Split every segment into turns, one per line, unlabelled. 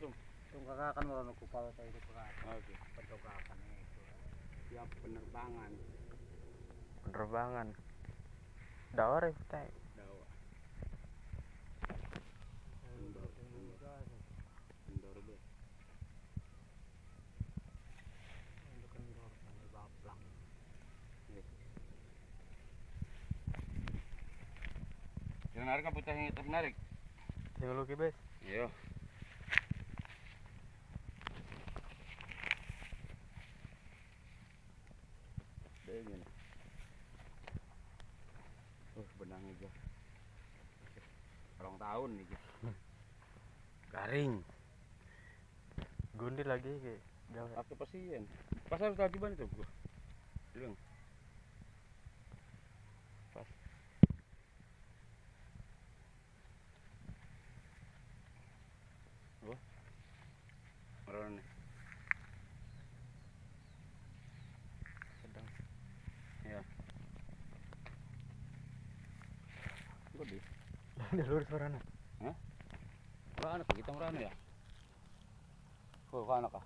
tuh.
Tung kakakan mo nang kupal tayo dito kakakan.
Oke.
Pentokakan itu.
Siap penerbangan.
Penerbangan. Dawar ya kita.
Dawa.
Kendor
Be.
kendor kami baplang.
Yang narik apa putih yang narik?
Yang lu kibes.
Iya. Dingin. Benang aja. Ulang tahun nih.
Garing. Gundi lagi ke.
Pakai pasien. Pasar kewajiban itu, Bro. Bilang. Pas. Oh. Marah nih.
Sedang.
Ya. Gede.
Ada lurus warna.
Hah? Merana kita merana ya? Oh, kana ka?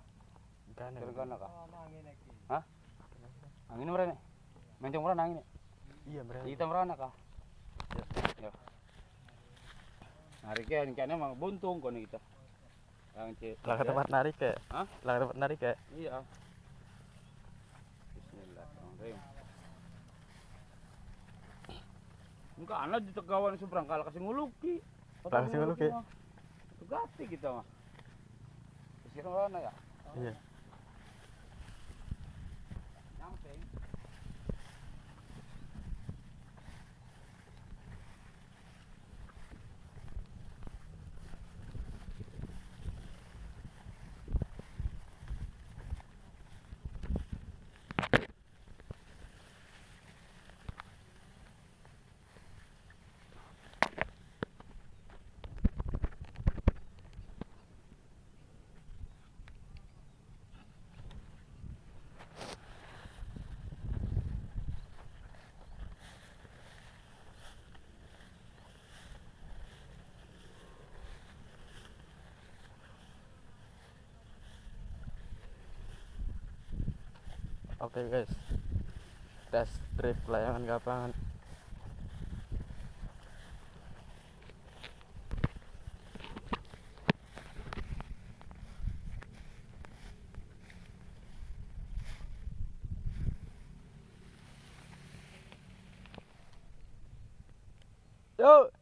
Kanan.
Kana ka?
Nangin lagi.
Hah? Angin merana. Mencong merana angin.
Iya mereka.
Kita merana ka? Ya. Hari ke rencana mah buntung kono kita. Yang
Lah ke tempat narik ya?
Hah?
Lah ke tempat narik ya?
Iya. Bismillahirrahmanirrahim. Enggak ana di Tegawan seberang kala kasih nguluki.
Lah kasih nguluki.
Tugati kita mah. Pesir mana ya?
Iya.
Nyamping.
Oke guys. Test trip layangan Gapangan. Yo.